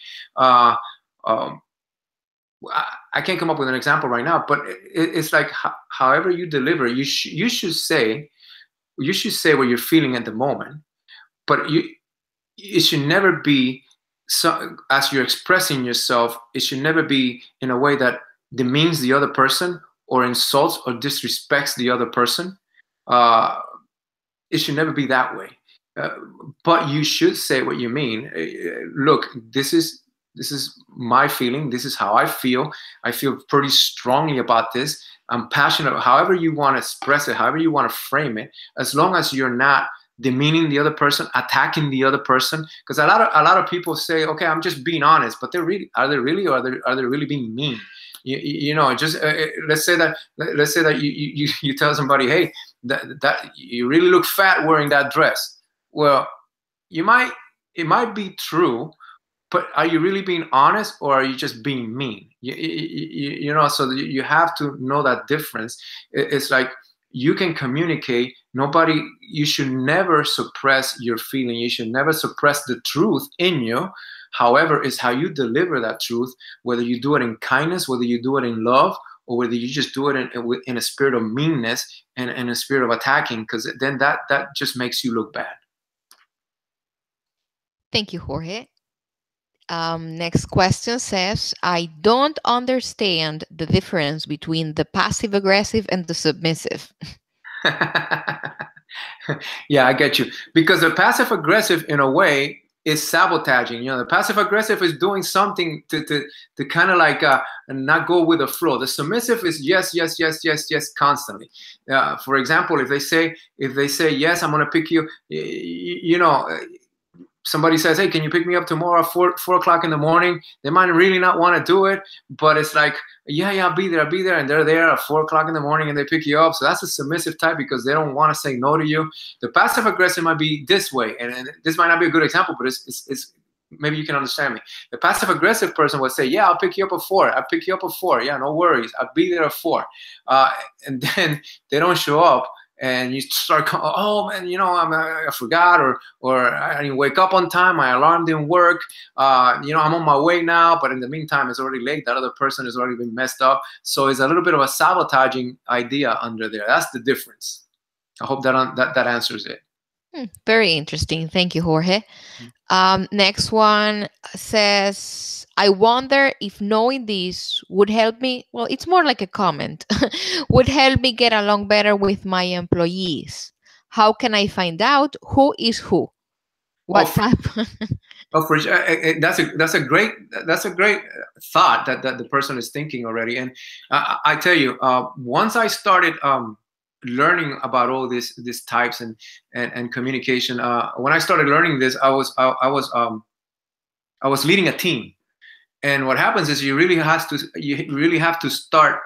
I can't come up with an example right now, but it's like however you deliver, you should say what you're feeling at the moment, but it should never be so, as you're expressing yourself, it should never be in a way that demeans the other person or insults or disrespects the other person. It should never be that way. But you should say what you mean. Look, this is my feeling. This is how I feel. I feel pretty strongly about this. I'm passionate. However you want to express it, however you want to frame it, as long as you're not demeaning the other person, attacking the other person. Because a lot of people say, okay, I'm just being honest, but are they really being mean? You know, just let's say that you tell somebody, hey, that you really look fat wearing that dress. Well, it might be true, but are you really being honest, or are you just being mean? You know, so you have to know that difference. It's like, you can communicate. Nobody, you should never suppress your feeling. You should never suppress the truth in you. However, it's how you deliver that truth, whether you do it in kindness, whether you do it in love, or whether you just do it in a spirit of meanness and in a spirit of attacking, because then that just makes you look bad. Thank you, Jorge. Next question says, I don't understand the difference between the passive aggressive and the submissive. Yeah, I get you. Because the passive aggressive, in a way, is sabotaging. You know, the passive aggressive is doing something to kind of like not go with the flow. The submissive is yes, yes, yes, yes, yes, constantly. For example, if they say yes, I'm gonna pick you. You know, somebody says, hey, can you pick me up tomorrow at 4 o'clock in the morning? They might really not want to do it, but it's like, yeah, I'll be there. And they're there at 4 o'clock in the morning and they pick you up. So that's a submissive type, because they don't want to say no to you. The passive aggressive might be this way. And this might not be a good example, but it's maybe you can understand me. The passive aggressive person would say, yeah, I'll pick you up at 4. I'll pick you up at 4. Yeah, no worries. I'll be there at 4. And then they don't show up. And you start, oh man, you know, I forgot, or I didn't wake up on time, my alarm didn't work, you know, I'm on my way now, but in the meantime, it's already late. That other person has already been messed up. So it's a little bit of a sabotaging idea under there. That's the difference. I hope that answers it. Very interesting. Thank you, Jorge. Next one says, I wonder if knowing this would help me. Well, it's more like a comment. Would help me get along better with my employees. How can I find out who is who? What type? For that's a great thought that the person is thinking already. And I tell you, once I started learning about all these types and communication, when I started learning this, I was leading a team. And what happens is you really have to start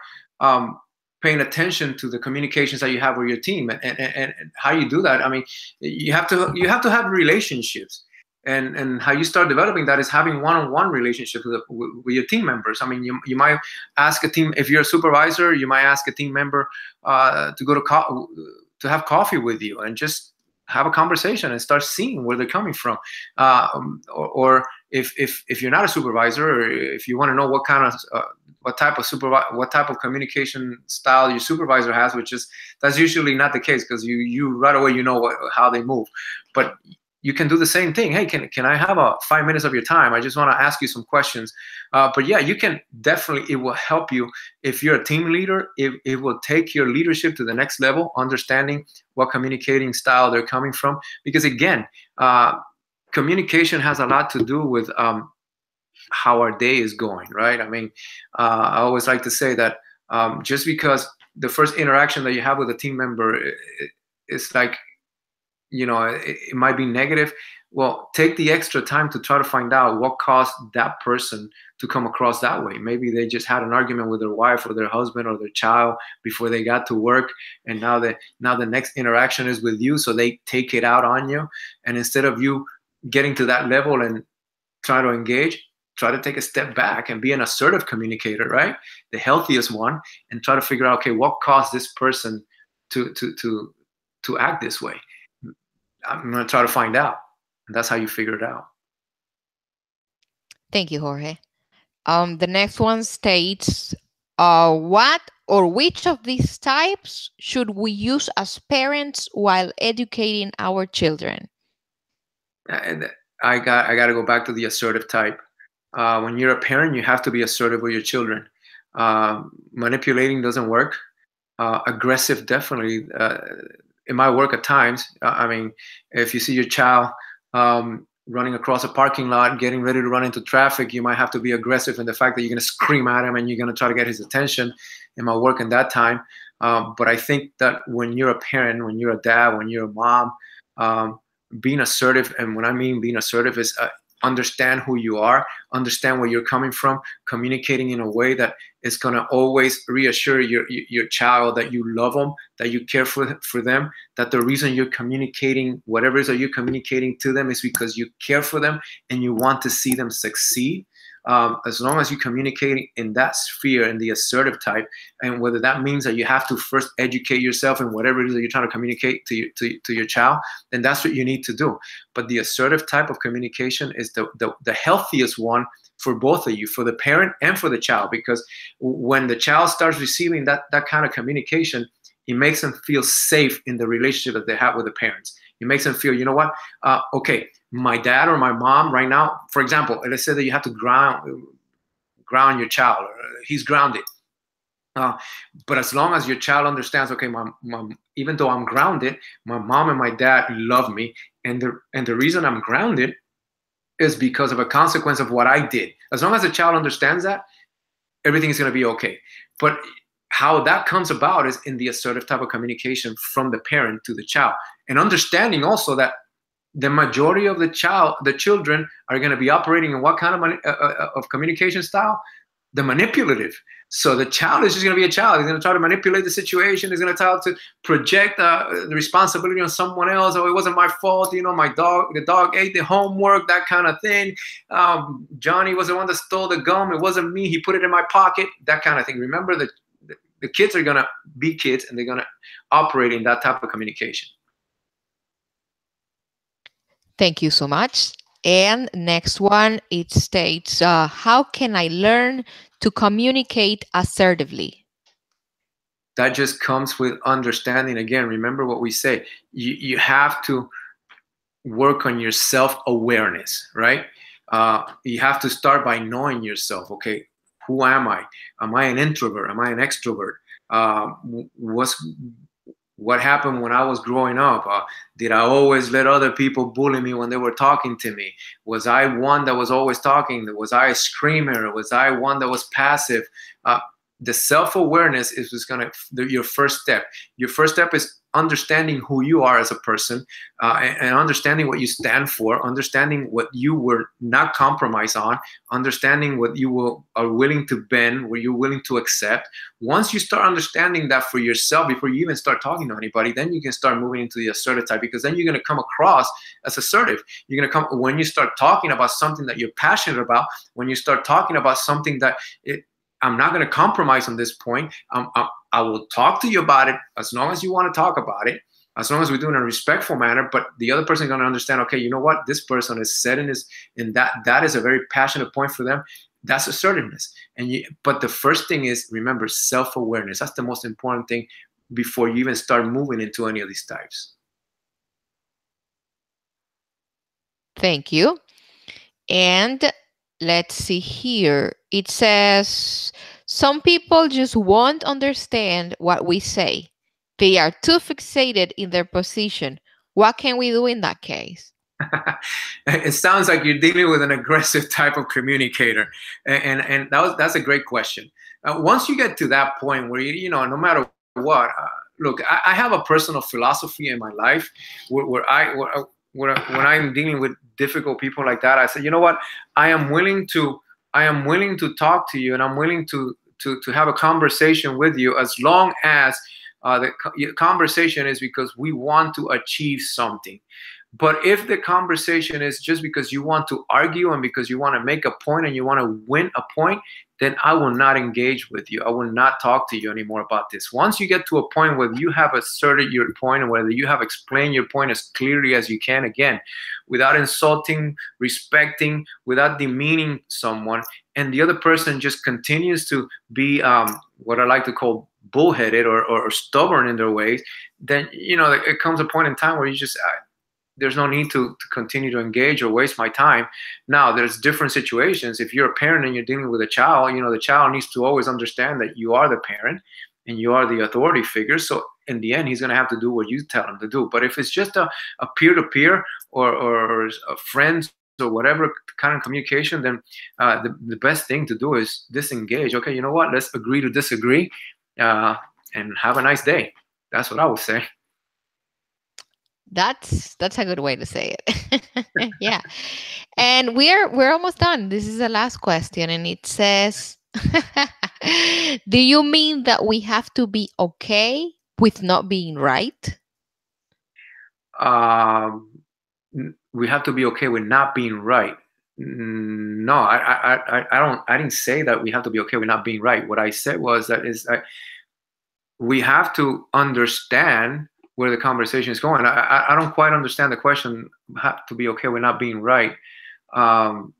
paying attention to the communications that you have with your team, and how you do that. I mean, you have to have relationships, and how you start developing that is having one-on-one relationships with your team members. I mean, you might ask a team, if you're a supervisor, you might ask a team member to go to have coffee with you and just have a conversation and start seeing where they're coming from. Or if you're not a supervisor, or if you want to know what type of communication style your supervisor has, that's usually not the case, because you right away how they move. But you can do the same thing. Hey, can I have 5 minutes of your time? I just want to ask you some questions. But yeah, you can definitely, it will help you if you're a team leader. It will take your leadership to the next level, understanding what communicating style they're coming from. Because again, communication has a lot to do with how our day is going, right? I mean, I always like to say that just because the first interaction that you have with a team member is like, it might be negative. Well, take the extra time to try to find out what caused that person to come across that way. Maybe they just had an argument with their wife or their husband or their child before they got to work, and now the next interaction is with you, so they take it out on you. And instead of you getting to that level and try to engage, try to take a step back and be an assertive communicator, right? The healthiest one, and try to figure out, okay, what caused this person to act this way? I'm going to try to find out. And that's how you figure it out. Thank you, Jorge. The next one states, what or which of these types should we use as parents while educating our children? And I got to go back to the assertive type. When you're a parent, you have to be assertive with your children. Manipulating doesn't work. Aggressive, definitely. It might work at times. I mean, if you see your child running across a parking lot, getting ready to run into traffic, you might have to be aggressive in the fact that you're going to scream at him and you're going to try to get his attention. It might work in that time. But I think that when you're a parent, when you're a dad, when you're a mom, being assertive, and when I mean being assertive is understand who you are, understand where you're coming from, communicating in a way that is going to always reassure your child that you love them, that you care for them, that the reason you're communicating whatever it is that you're communicating to them is because you care for them and you want to see them succeed. As long as you communicate in that sphere, in the assertive type, and whether that means that you have to first educate yourself in whatever it is that you're trying to communicate to your child, then that's what you need to do. But the assertive type of communication is the healthiest one for both of you, for the parent and for the child, because when the child starts receiving that kind of communication, it makes them feel safe in the relationship that they have with the parents. It makes them feel, you know what, okay, my dad or my mom right now, for example, let's say that you have to ground your child, or he's grounded. But as long as your child understands, okay, even though I'm grounded, my mom and my dad love me, and the reason I'm grounded is because of a consequence of what I did. As long as the child understands that, everything is going to be okay. But how that comes about is in the assertive type of communication from the parent to the child, and understanding also that the majority of the children are going to be operating in what kind of communication style? The manipulative. So the child is just going to be a child. He's going to try to manipulate the situation. He's going to try to project the responsibility on someone else. Oh, it wasn't my fault. You know, the dog ate the homework, that kind of thing. Johnny was the one that stole the gum. It wasn't me. He put it in my pocket, that kind of thing. Remember that the kids are going to be kids, and they're going to operate in that type of communication. Thank you so much. And next one, it states, how can I learn to communicate assertively? That just comes with understanding. Again, remember what we say. You have to work on your self-awareness, right? You have to start by knowing yourself. Okay, who am I? Am I an introvert? Am I an extrovert? What happened when I was growing up? Did I always let other people bully me when they were talking to me? Was I one that was always talking? Was I a screamer? Was I one that was passive? The self-awareness is your first step. Your first step is understanding who you are as a person, and understanding what you stand for, understanding what you will not compromise on, understanding what you are willing to bend, what you're willing to accept. Once you start understanding that for yourself, before you even start talking to anybody, then you can start moving into the assertive type, because then you're going to come across as assertive. You're going to come when you start talking about something that you're passionate about, when you start talking about something that I'm not going to compromise on this point. I will talk to you about it as long as you want to talk about it, as long as we do it in a respectful manner. But the other person is going to understand, okay, you know what? This person is set in that is a very passionate point for them. That's assertiveness. But the first thing is, remember, self-awareness. That's the most important thing before you even start moving into any of these types. Thank you. And let's see here. It says, some people just won't understand what we say. They are too fixated in their position. What can we do in that case? It sounds like you're dealing with an aggressive type of communicator. And that's a great question. Once you get to that point where, no matter what, look, I have a personal philosophy in my life when I'm dealing with difficult people like that, I say, you know what, I am willing to talk to you, and I'm willing to have a conversation with you, as long as the conversation is because we want to achieve something. But if the conversation is just because you want to argue and because you want to make a point and you want to win a point, then I will not engage with you. I will not talk to you anymore about this. Once you get to a point where you have asserted your point, and whether you have explained your point as clearly as you can, again, without insulting, respecting, without demeaning someone, and the other person just continues to be what I like to call bullheaded or stubborn in their ways, then, it comes a point in time where you just... there's no need to continue to engage or waste my time. Now, there's different situations. If you're a parent and you're dealing with a child, the child needs to always understand that you are the parent and you are the authority figure. So in the end, he's going to have to do what you tell him to do. But if it's just a peer-to-peer or friends or whatever kind of communication, then the best thing to do is disengage. Okay, you know what? Let's agree to disagree and have a nice day. That's what I would say. That's a good way to say it. Yeah. And we're almost done. This is the last question, and it says, do you mean that we have to be okay with not being right? Um, we have to be okay with not being right. No, I don't. I didn't say that we have to be okay with not being right. What I said was that we have to understand where the conversation is going. I don't quite understand the question. Have to be okay with not being right. Um,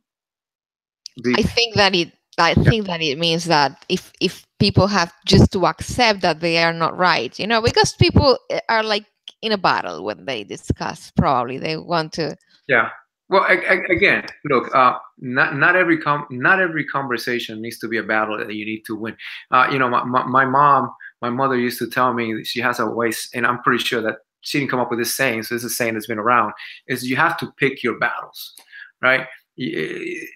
I be, think that it I think that it means that if people have just to accept that they are not right, because people are like in a battle when they discuss. Probably they want to. Yeah. Well, again, look, not every conversation needs to be a battle that you need to win. My mom, my mother used to tell me, she has a way, and I'm pretty sure that she didn't come up with this saying. So this is a saying that's been around: is you have to pick your battles, right?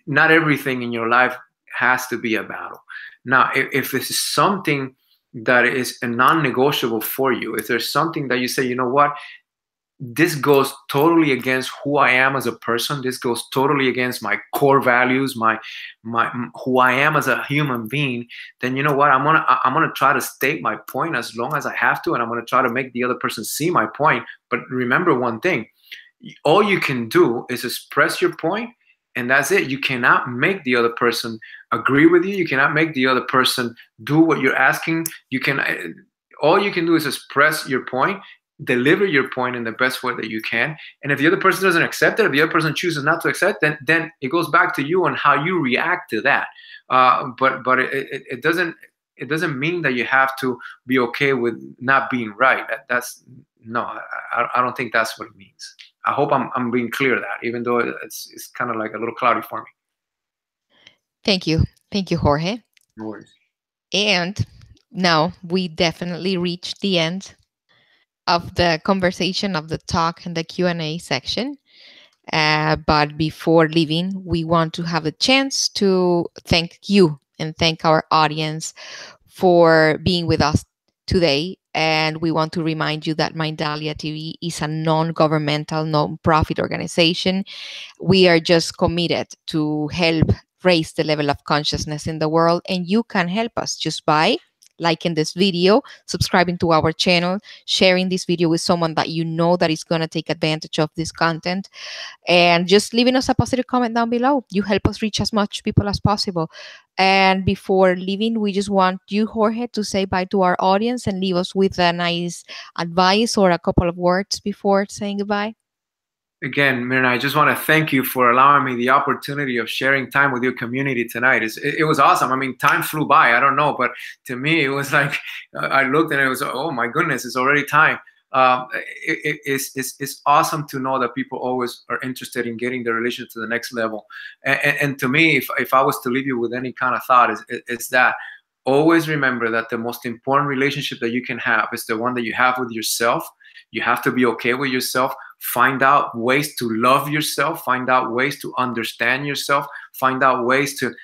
Not everything in your life has to be a battle. Now, if this is something that is a non-negotiable for you, if there's something that you say, you know what, this goes totally against who I am as a person. This goes totally against my core values, my who I am as a human being. Then you know what? I'm gonna try to state my point as long as I have to, and I'm gonna try to make the other person see my point. But remember one thing: all you can do is express your point, and that's it. You cannot make the other person agree with you. You cannot make the other person do what you're asking. All you can do is express your point, deliver your point in the best way that you can. And if the other person doesn't accept it, if the other person chooses not to accept, then it goes back to you on how you react to that. But it doesn't mean that you have to be okay with not being right. That's no, I don't think that's what it means. I hope I'm being clear that, even though it's kind of like a little cloudy for me. Thank you, Jorge. No worries. And now we definitely reached the end of the conversation, of the talk and the Q&A section. But before leaving, we want to have a chance to thank you and thank our audience for being with us today. And we want to remind you that Mindalia TV is a non-governmental, non-profit organization. We are just committed to help raise the level of consciousness in the world, and you can help us just by liking this video, subscribing to our channel, sharing this video with someone that you know that is going to take advantage of this content, and just leaving us a positive comment down below. You help us reach as much people as possible. And before leaving, we just want you, Jorge, to say bye to our audience and leave us with a nice advice or a couple of words before saying goodbye. Again, Mirna, I just want to thank you for allowing me the opportunity of sharing time with your community tonight. It was awesome. I mean, time flew by. I don't know, but to me, it was like I looked and it was, oh my goodness, it's already time. It's awesome to know that people always are interested in getting the relationship to the next level. And to me, if I was to leave you with any kind of thought, it's that always remember that the most important relationship that you can have is the one that you have with yourself. You have to be okay with yourself. Find out ways to love yourself. Find out ways to understand yourself. Find out ways to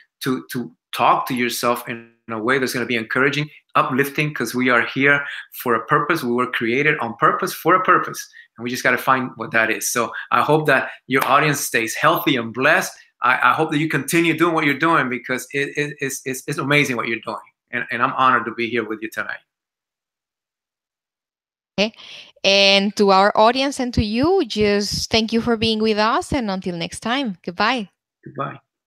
talk to yourself in a way that's going to be encouraging, uplifting, because we are here for a purpose. We were created on purpose for a purpose, and we just got to find what that is. So I hope that your audience stays healthy and blessed. I hope that you continue doing what you're doing, because it's amazing what you're doing. And I'm honored to be here with you tonight. Okay. And to our audience and to you, just thank you for being with us. And until next time, goodbye. Goodbye.